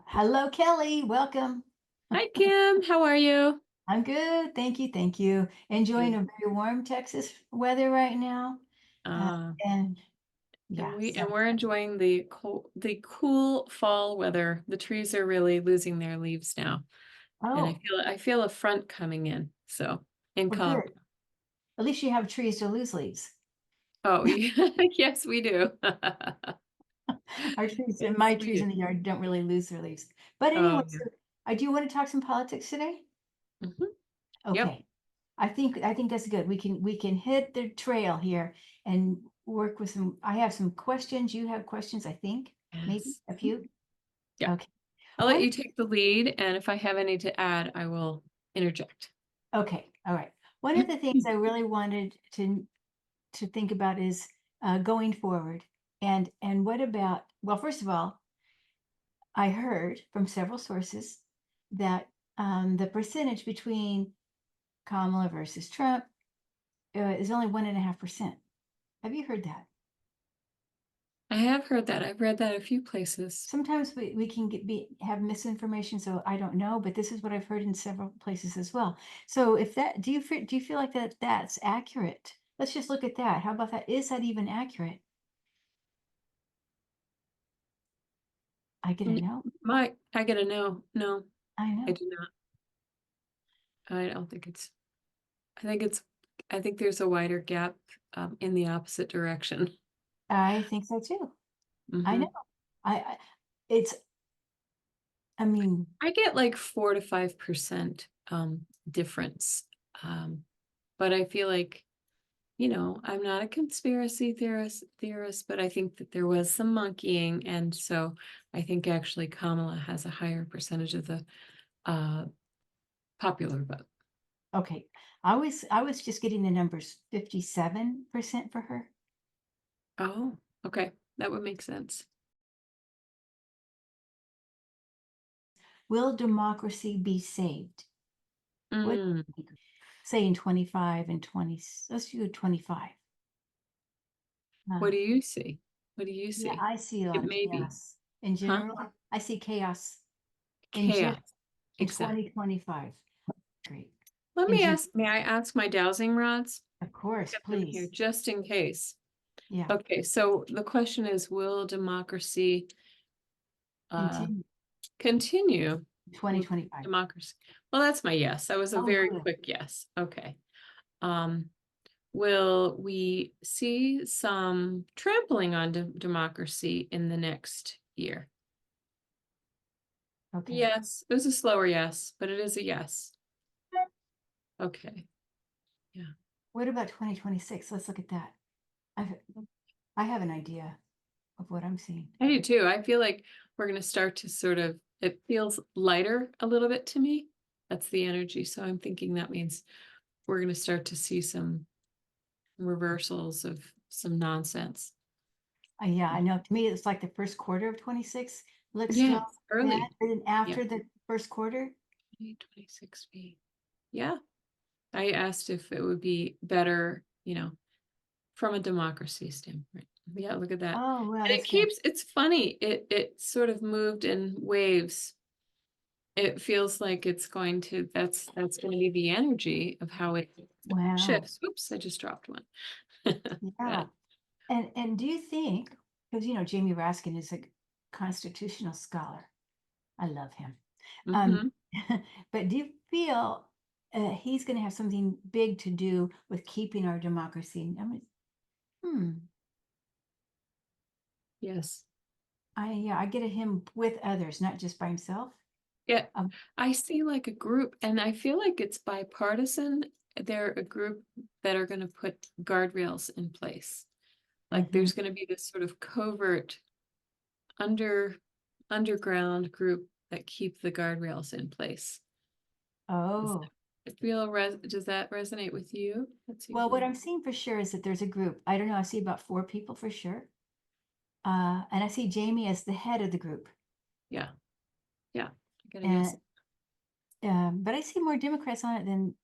Hello, Kelly. Welcome. Hi, Kim. How are you? I'm good. Thank you. Thank you. Enjoying Good. a very warm Texas weather right now. Uh, Uh, and and yeah, we so, and we're enjoying the cool fall weather. The trees are really losing their leaves now, and I oh, feel I feel a front coming in. So in well, calm. good. At least you have trees to lose leaves. Oh, yeah. Yes, we do. Our trees and Yes, my we trees do. in the yard don't really lose their leaves. But anyway, Oh, yeah. so I do want to talk some politics today. Hmm. Yep. Okay. I think that's good. We can hit the trail here and work with some. I have some questions. You have questions, I think, maybe Yes. a few. Yeah. Okay. I'll let One you take the lead, and if I have any to add, I will interject. Okay, all right. One of the things I really wanted to think about is going forward. And what about, well, first of all, I heard from several sources that the percentage between Kamala versus Trump is only 1.5%. Have you heard that? I have heard that. I've read that a few places. Sometimes we can have misinformation, so I don't know, but this is what I've heard in several places as well. So if that, do you feel like that's accurate? Let's just look at that. How about that? Is that even accurate? I get a Mm, no. I get a no. No, I I know. do not. I don't think it's. I think it's. I think there's a wider gap in the opposite direction. I think so too. I know. Hmm. I it's I mean, I get like 4 to 5% difference, but I feel like I'm not a conspiracy theorist, but I think that there was some monkeying, and so I think actually Kamala has a higher percentage of the uh, popular vote. okay. I was just getting the numbers 57% for her. Oh, okay, that would make sense. Will democracy be saved? What Mm. say in 25 and 20, let's do 25. What Uh, do you see? What do you yeah, see? I see a It lot of may be, chaos. In huh? general, I see chaos in general Chaos. in Exactly. 2025. Great. Let In me gen ask, may I ask my dowsing rods? Of course, Kept them here please. just in case. Yeah, Okay, so the question is, will democracy uh continue. continue? Will 2025. democracy? Well, that's my yes. That was a Oh, very good. quick yes. Okay. Um, will we see some trampling on democracy in the next year? Okay. Yes, it was a slower yes, but it is a yes. Okay. Yeah. What about 2026? Let's look at that. I have an idea of what I'm seeing. I do too. I feel like we're going to start to sort of, it feels lighter a little bit to me. That's the energy. So I'm thinking that means we're going to start to see some reversals of some nonsense. Yeah, I know. To me, it's like the first quarter of 26 looks Yeah, still it's bad, early. but then Yeah. after the first quarter, 26B. Yeah. I asked if it would be better, from a democracy standpoint. Yeah, look at that. oh, well, And that's good. it's funny. It sort of moved in waves. It feels like it's going to, that's going to be the energy of how it Wow. shifts. Oops, I just dropped one. Yeah. But And do you think, because Jamie Raskin is a constitutional scholar. I love him. Um, mhm. but do you feel he's going to have something big to do with keeping our democracy? I mean, hmm. Yes. I get a him with others, not just by himself. Yeah. Um, I see like a group, and I feel like it's bipartisan. They're a group that are going to put guardrails in place. Like mhm. there's going to be this sort of covert under underground group that keep the guardrails in place. Does Oh, does that resonate with you? Let's see well, what one. I'm seeing for sure is that there's a group. I don't know. I see about 4 people for sure. And I see Jamie as the head of the group. Yeah. Yeah. I got a yes. And but I see more Democrats on it than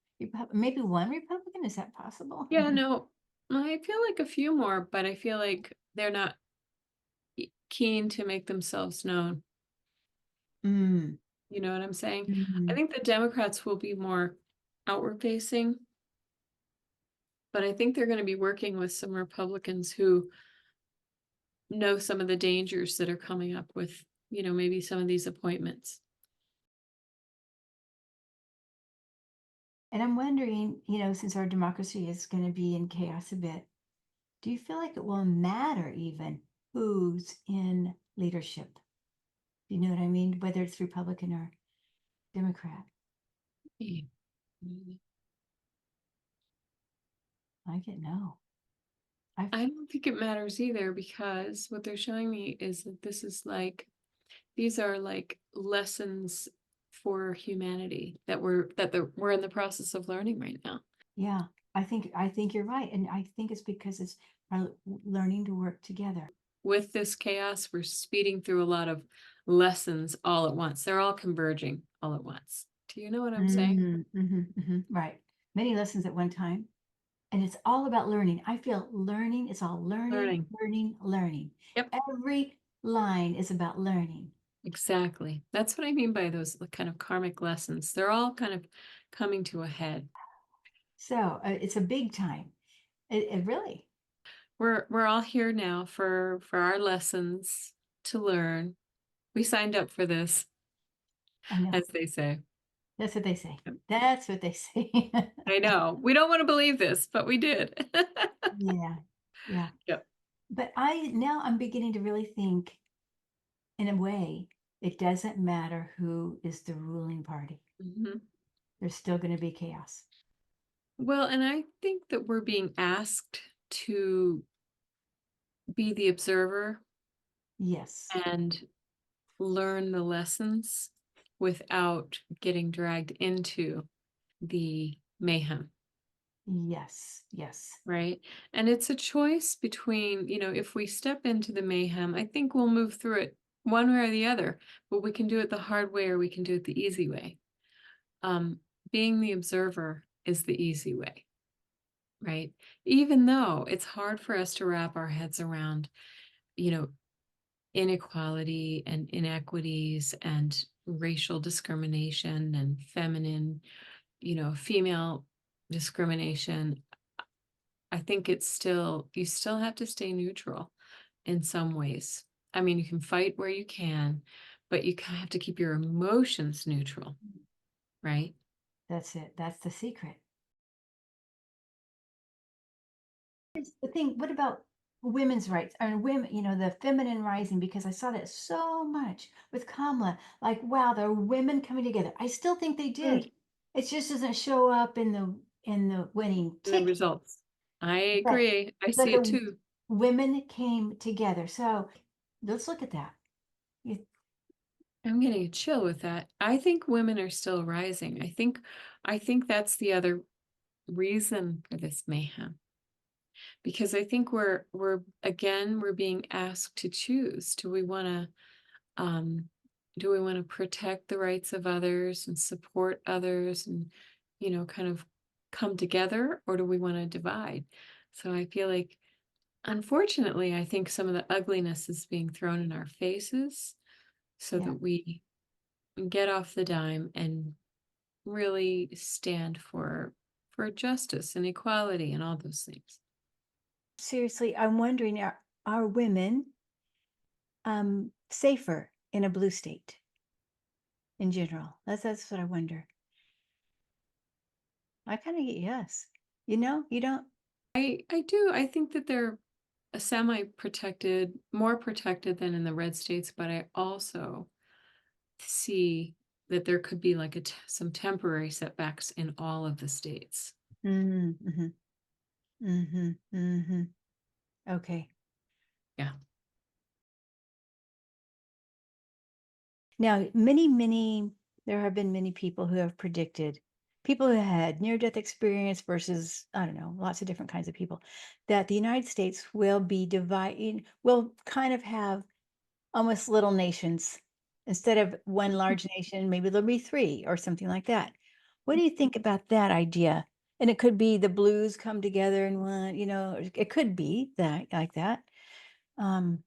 maybe one Republican. Is that possible? Yeah, no. I feel like a few more, but I feel like they're not keen to make themselves known. Mm, You know what I'm saying? I mhm. think the Democrats will be more outward facing, but I think they're going to be working with some Republicans who know some of the dangers that are coming up with, maybe some of these appointments. And I'm wondering, since our democracy is going to be in chaos a bit, do you feel like it will matter even who's in leadership? Do you know what I mean? Whether it's Republican or Democrat. Mm. I get no. I I don't think it matters either because what they're showing me is that these are like lessons for humanity we're in the process of learning right now. yeah, I think you're right, and I think it's because it's our learning to work together. With this chaos, we're speeding through a lot of lessons all at once. They're all converging all at once. Do you know what I'm saying? Right. Many lessons at one time. And it's all about learning. I feel learning, it's all learning, Learning. learning, learning. Yep, Every line is about learning. exactly. That's what I mean by those kind of karmic lessons. They're all kind of coming to a head. So it's a big time. It really, We're all here now for our lessons to learn. We signed up for this, I know. as they say. That's what they say. Yep. That's what they say. I know. We don't want to believe this, but we did. Yeah. Yeah. Yep. But I'm beginning to really think, in a way, it doesn't matter who is the ruling party. Mhm. There's still going to be chaos. Well, and I think that we're being asked to be the observer Yes. and learn the lessons without getting dragged into the mayhem, Yes. Yes. right? And it's a choice between, if we step into the mayhem, I think we'll move through it one way or the other, but we can do it the hard way or we can do it the easy way. Um, Being the observer is the easy way, right? Even though it's hard for us to wrap our heads around, you know, inequality and inequities and racial discrimination and feminine, female discrimination. I think you still have to stay neutral in some ways. I mean, you can fight where you can, but you have to keep your emotions neutral, right? That's it. That's the secret. Here's the thing, what about women's rights and women, the feminine rising? Because I saw that so much with Kamala. Like, wow, there are women coming together. I still think they Mm. did. It just doesn't show up in the winning And the ticket. results. I But agree. I but see it the too. women came together. So let's look at that. You- I'm getting a chill with that. I think women are still rising. I think that's the other reason for this mayhem. Because I think we're being asked to choose. Um do we want to protect the rights of others and support others and kind of come together, or do we want to divide? So I feel like, unfortunately, I think some of the ugliness is being thrown in our faces so Yeah. that we get off the dime and really stand for justice and equality and all those things. Seriously, I'm wondering, are women safer in a blue state in general? That's what I wonder. I kind of get yes. You don't. I do. I think that they're a semi-protected, more protected than in the red states, but I also see that there could be like some temporary setbacks in all of the states. Mm-hmm, mm-hmm, mm-hmm. Okay. Yeah. Now, there have been many people who have predicted, people who had near-death experience versus, I don't know, lots of different kinds of people, that the United States will be dividing, will kind of have almost little nations. Instead of one large nation, maybe there'll be three or something like that. What do you think about that idea? And it could be the blues come together in one, it could be that like that. Um,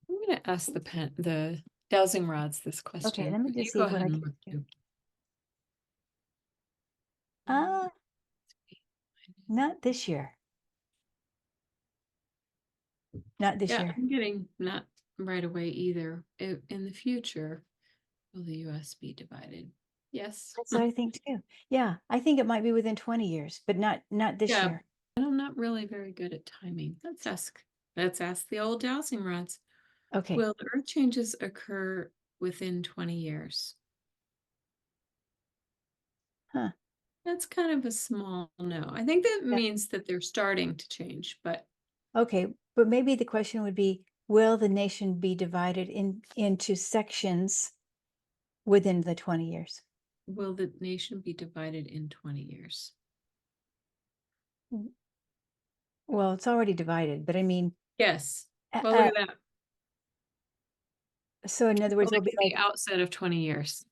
I'm going to ask the Dowsing rods, this Okay, question. let me You just go see what ahead I and can look do. too. Uh, not this year. Not this Yeah, year. I'm getting not right away either. In the future, will the US be divided? Yes. That's what I think too. Yeah, I think it might be within 20 years, but not this Yeah, year. and I'm not really very good at timing. Let's ask the old dowsing rods. Okay. Will the earth changes occur within 20 years? Huh. That's kind of a small no. I think that Yeah. means that they're starting to change, but Okay, but maybe the question would be, will the nation be divided into sections within the 20 years? will the nation be divided in 20 years? Mm, well, it's already divided, but I mean, Yes. uh, Well, look uh, at that. so in other So words, it'll like be at like the outset of 20 years.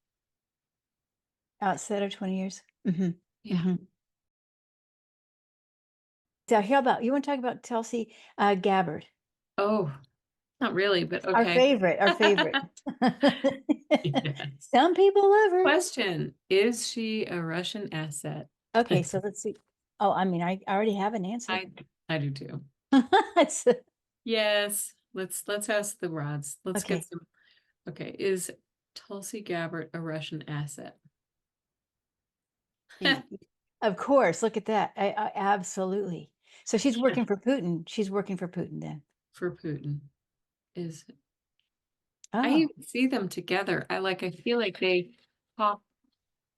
outside of 20 years. Hmm. Yeah. Hmm. So how about, you want to talk about Tulsi Gabbard? Oh, not really, but Our okay. favorite, our favorite. Yes. Some people love her. Question, is she a Russian asset? Okay, so let's see. Oh, I mean, I already have an answer. I do too. It's, Yes. Let's ask the rods. Let's get okay. some. Okay, is Tulsi Gabbard a Russian asset? y- Of course, look at that. Absolutely. So she's working for Putin. She's working for Putin then. For Putin. Is I Oh, even see them together. I feel like they talk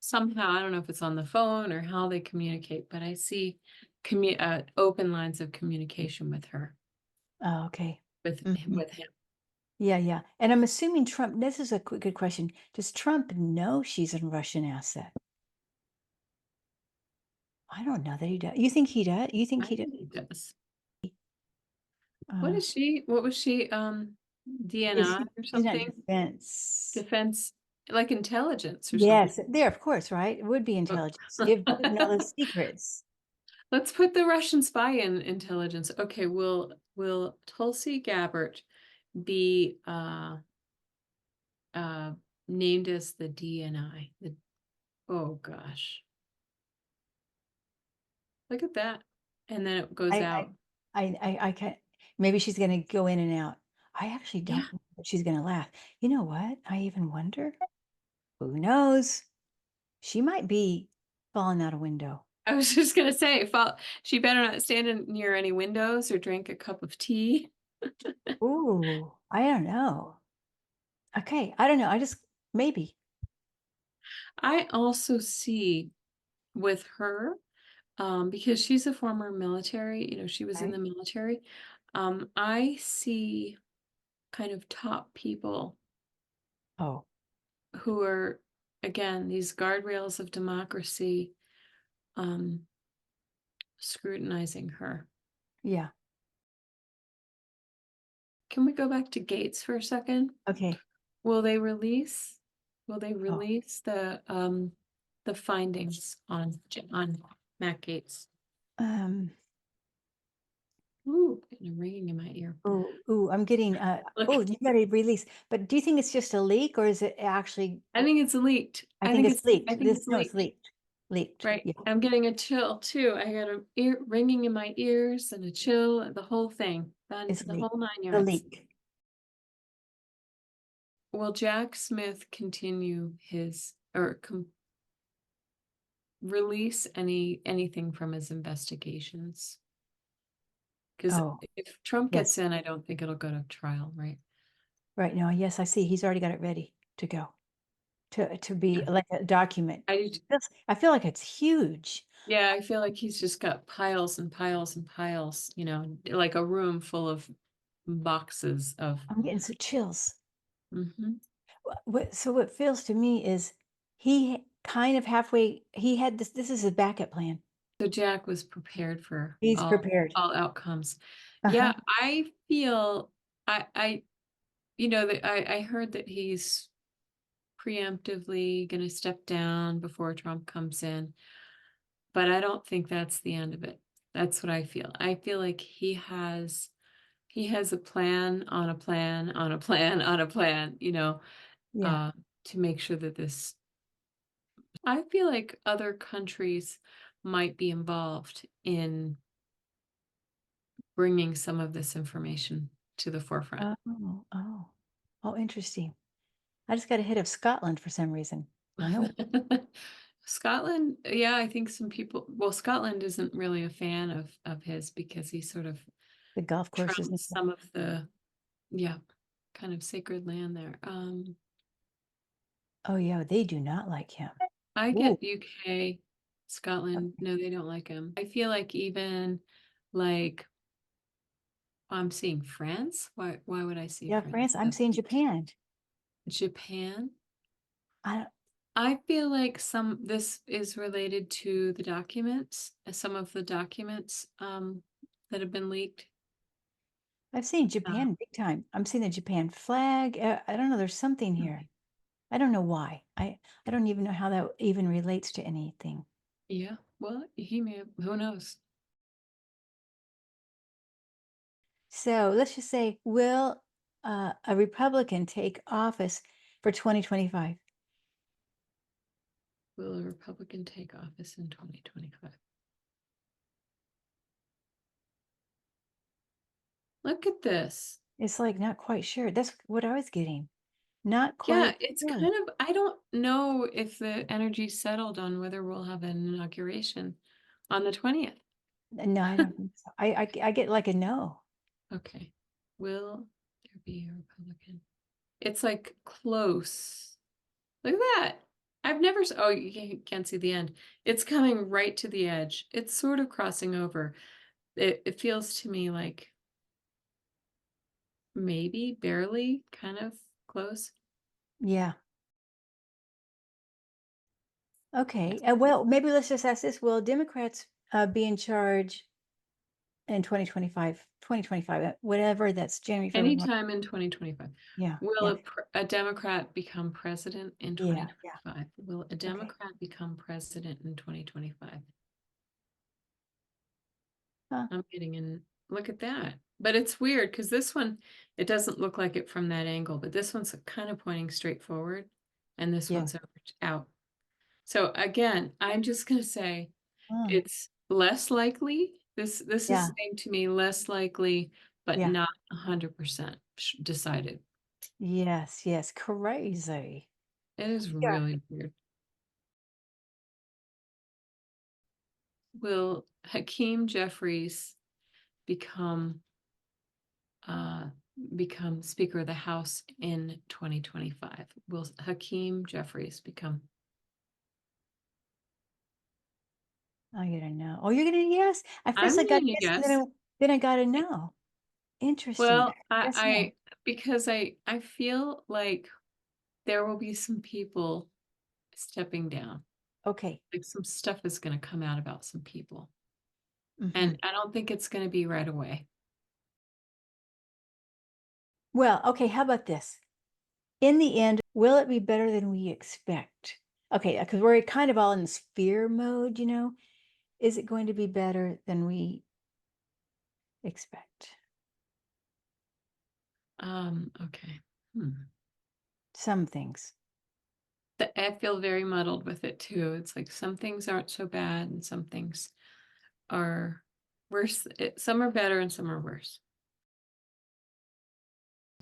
somehow. I don't know if it's on the phone or how they communicate, but I see open lines of communication with her, oh, okay. with Mhm. with him. Yeah, yeah. And I'm assuming Trump, this is a good question. Does Trump know she's a Russian asset? I don't know that he does. You think he does? You think I he does? think he does. What Uh, is she? What was she? DNI or he's not something? defense. Defense, like intelligence or something. Yes, there, of course, right? It would be intelligence. Give Putin all those secrets. Let's put the Russian spy in intelligence. Okay, will Tulsi Gabbard be uh named as the DNI? Oh gosh. Look at that. And then it goes I, out. I can't. Maybe she's going to go in and out. I actually Yeah. don't know if she's going to laugh. You know what? I even wonder. Who knows? She might be falling out a window. I was just gonna say, she better not stand near any windows or drink a cup of tea. Ooh, I don't know. Okay, I don't know. I just maybe. I also see with her, because she's a former military, she was in Right? the military. I see kind of top people Oh, who are, again, these guardrails of democracy, um, scrutinizing her. yeah. Can we go back to Gates for a second? Okay. Will they release? Will they Oh, release the findings on Matt Gates? um, Ooh, getting a ringing in my ear. ooh, I'm getting Look, oh, you got a release. But do you think it's just a leak or is it actually I think it's leaked. I think it's I leaked. think This it's no, it's leaked. leaked. Leaked. Right. Yeah. I'm getting a chill too. I got a ringing in my ears and a chill, the whole thing, It's the leaked. whole nine The yards. leak. Will Jack Smith continue his or release anything from his investigations? Because Oh, if Trump gets yes. in, I don't think it'll go to trial, right? Right now, yes, I see. He's already got it ready to go. To be Yeah. like a document. I do. I feel like it's huge. Yeah, I feel like he's just got piles and piles and piles, like a room full of boxes of. I'm getting some chills. Mhm. So what feels to me is he kind of halfway, he had this is a backup plan. So Jack was prepared for He's all prepared. all outcomes. Uh-huh. Yeah, I feel I that I heard that he's preemptively going to step down before Trump comes in, but I don't think that's the end of it. That's what I feel. I feel like he has a plan on a plan on a plan on a plan, Yeah. uh, to make sure that this. I feel like other countries might be involved in bringing some of this information to the forefront. Oh, oh, oh, interesting. I just got a hit of Scotland for some reason. I don't know. Scotland, yeah, I think some people, well, Scotland isn't really a fan of his because he sort of The golf courses and trumps stuff. some of the, yeah, kind of sacred land there. Oh, yeah, they do not like him. I Ooh, get UK, Scotland, no, they don't like him. I feel like even like I'm seeing France. Why would I see yeah, France? France. I'm That's seeing Japan. Japan. I don't, I feel like this is related to the documents, some of the documents that have been leaked. I've seen Uh, Japan big time. I'm seeing the Japan flag. I don't know. There's something here. I don't know why. I don't even know how that even relates to anything. yeah, well, he may have, who knows? So let's just say, will a Republican take office for 2025? Will a Republican take office in 2025? Look at this. It's like not quite sure. That's what I was getting. Not Yeah, quite it's sure. kind of, I don't know if the energy settled on whether we'll have an inauguration on the 20th. No, I don't think so. I get like a no. Okay. Will there be a Republican? It's like close. Look at that. I've never, oh, you can't see the end. It's coming right to the edge. It's sort of crossing over. It feels to me like maybe barely kind of close. Yeah. Yes. Okay. Well, maybe let's just ask this. Will Democrats be in charge in 2025, 2025, whatever that's January, February, March? Anytime in 2025. Yeah. Will Yeah. a Democrat become president in Yeah. Yeah. 2025? Will a Okay. Democrat become president in 2025? Huh. I'm getting in. Look at that. But it's weird because this one, it doesn't look like it from that angle, but this one's kind of pointing straight forward and this Yeah. one's out. So again, I'm just going to say Mm. it's less likely. This is Yeah. saying to me less likely, but Yeah. not 100% decided. Yes. Yes. Crazy. It is Yeah. really weird. Will Hakeem Jeffries become uh, become Speaker of the House in 2025? Will Hakeem Jeffries become? I gotta know. Oh, you're gonna yes. At I'm first I got getting a yes, and yes. then I gotta know. Interesting. Well, Yes, no. because I feel like there will be some people stepping down. Okay. Like some stuff is going to come out about some people. Hmm. And I don't think it's going to be right away. Well, okay, how about this? In the end, will it be better than we expect? Okay, because we're kind of all in this fear mode, you know. Is it going to be better than we expect? Okay. Hmm. Some things. I feel very muddled with it too. It's like some things aren't so bad and some things are worse. Some are better and some are worse.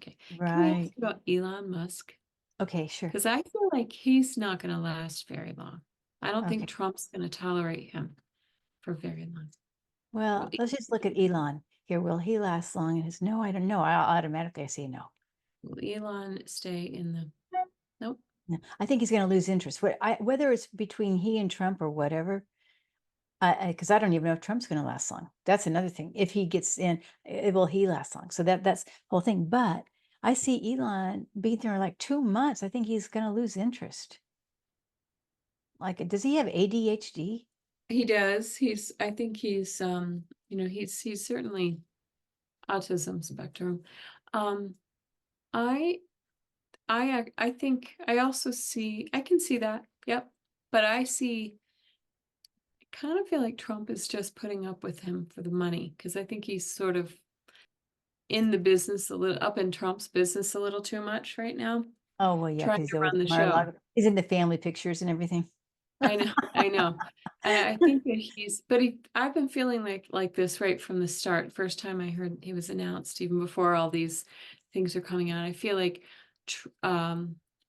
Okay. Can we ask Right. about Elon Musk? Okay, sure. Because I feel like he's not going to last very long. I don't Okay. think Trump's going to tolerate him for very long. Will Well, let's just look at Elon here. Will he last long? And his no, I don't know. I automatically say no. will Elon stay in the? Nope. No, I think he's going to lose interest. Whether it's between he and Trump or whatever, because I don't even know if Trump's going to last long. That's another thing. If he gets in, will he last long? So that's the whole thing. But I see Elon being there like 2 months. I think he's going to lose interest. Like, does he have ADHD? He does. I think he's certainly autism spectrum. Um, I I think I also see I can see that. Yep. But kind of feel like Trump is just putting up with him for the money because I think he's sort of in the business a little, up in Trump's business a little too much right now, Oh, well, yeah, trying 'cause he's to always run the show. Mar-a-Lago. He's in the family pictures and everything. I know, I know. And I think that I've been feeling like this right from the start. First time I heard he was announced, even before all these things are coming out, I feel like tr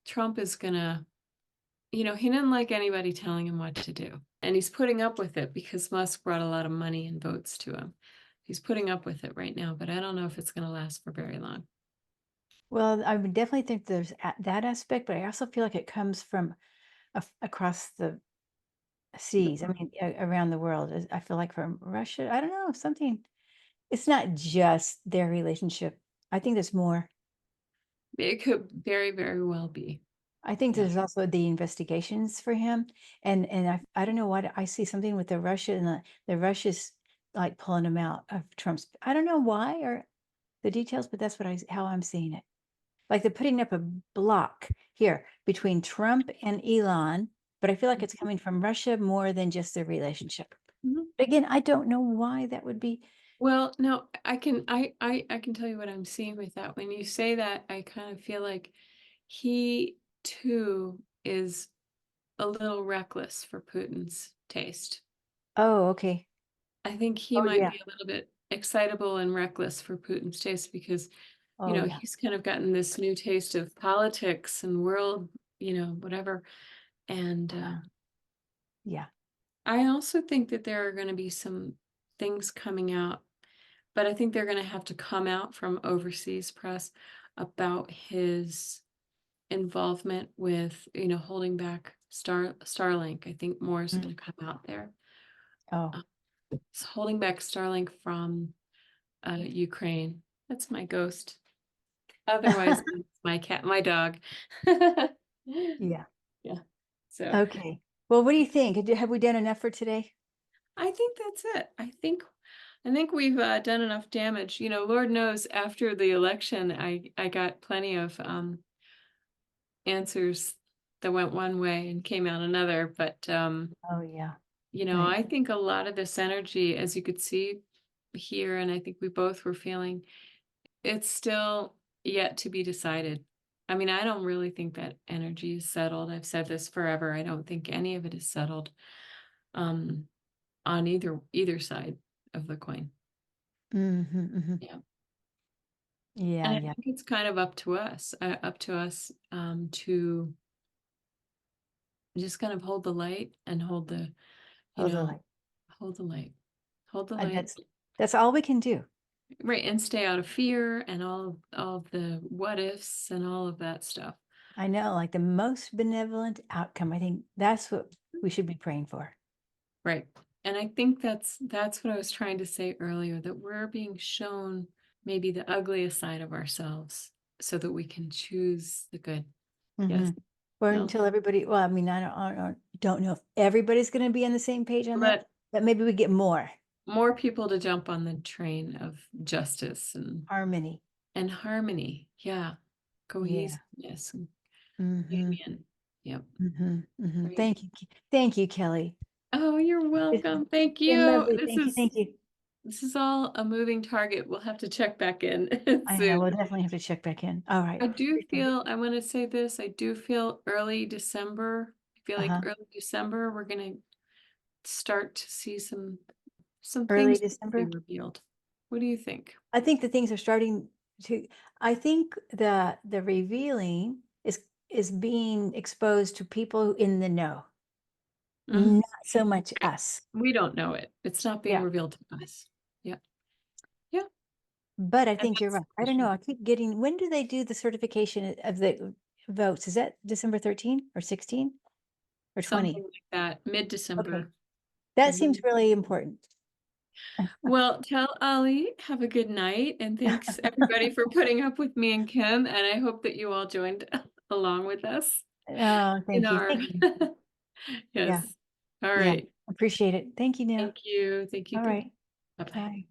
Trump is gonna, he didn't like anybody telling him what to do. And he's putting up with it because Musk brought a lot of money and votes to him. He's putting up with it right now, but I don't know if it's gonna last for very long. Well, I would definitely think there's that aspect, but I also feel like it comes from across the seas. I mean, around the world. I feel like from Russia, I don't know, something. It's not just their relationship. I think there's more. It could very, very well be. I think Yeah. there's also the investigations for him, and I don't know what I see something with the Russia and the Russia's like pulling him out of Trump's. I don't know why or the details, but that's what how I'm seeing it. Like they're putting up a block here between Trump and Elon, but I feel like it's coming from Russia more than just their relationship. Mhm. But again, I don't know why that would be. Well, no, I can tell you what I'm seeing with that. When you say that, I kind of feel like he too is a little reckless for Putin's taste. Oh, okay. I think he Oh, might yeah. be a little bit excitable and reckless for Putin's taste because, Oh, yeah. he's kind of gotten this new taste of politics and world, whatever. And Yeah. I also think that there are going to be some things coming out, but I think they're going to have to come out from overseas press about his involvement with, holding back Starlink. I think more is going Mm. to come out there. Oh, Uh, it's holding back Starlink from Ukraine. That's my ghost. Otherwise, it's my cat, my dog. yeah. Yeah. So Okay. Well, what do you think? Have we done enough for today? I think that's it. I think we've done enough damage. Lord knows after the election, I got plenty of answers that went one way and came out another. But Oh, yeah. I Right. think a lot of this energy, as you could see here, and I think we both were feeling, it's still yet to be decided. I mean, I don't really think that energy is settled. I've said this forever. I don't think any of it is settled um, on either side of the coin. Hmm. Yeah. Yeah, And I yeah. think it's kind of up to us to just kind of hold the light and you Oh, the know, light. hold the light, hold the light, That's all we can do. right, and stay out of fear and all of the what ifs and all of that stuff. I know, like the most benevolent outcome. I think that's what we should be praying for. Right. And I think that's what I was trying to say earlier, that we're being shown maybe the ugliest side of ourselves so that we can choose the good. Hmm. Yes. Or No. until everybody, well, I mean, I don't know if everybody's going to be on the same page on that, Let but maybe we get more more people to jump on the train of justice harmony. and harmony. Yeah. Yeah. Cohesiveness and Hmm. union. Yep. Hmm. Hmm. Right. Thank you. Thank you, Kelly. Oh, you're It's welcome. Thank been you. lovely. This Thank you. is Thank you. this is all a moving target. We'll have to check back in I know. soon. We'll definitely have to check back in. All right. I want to say this, I do feel early December. I feel like Uh-huh. early December, we're going to start to see some Early things be December. revealed. What do you think? I think the things are starting to. I think the revealing is being exposed to people in the know, Mhm. not so much us. We don't know it. It's not being Yeah. revealed to us. Yeah. Yeah. But I And think you're that's right. I don't know. I keep getting, when do they do the certification of the votes? Is that December 13 or 16 or something 20? like that, Okay. mid-December. That Mhm. seems really important. Well, tell Ali, have a good night, and thanks everybody for putting up with me and Kim, and I hope that you all joined along with us Oh, in thank you. our Thank you. Yeah. yes. All Yeah. right. Appreciate it. Thank you now. Thank you. Thank you. All Thank you. right. Bye-bye. Bye.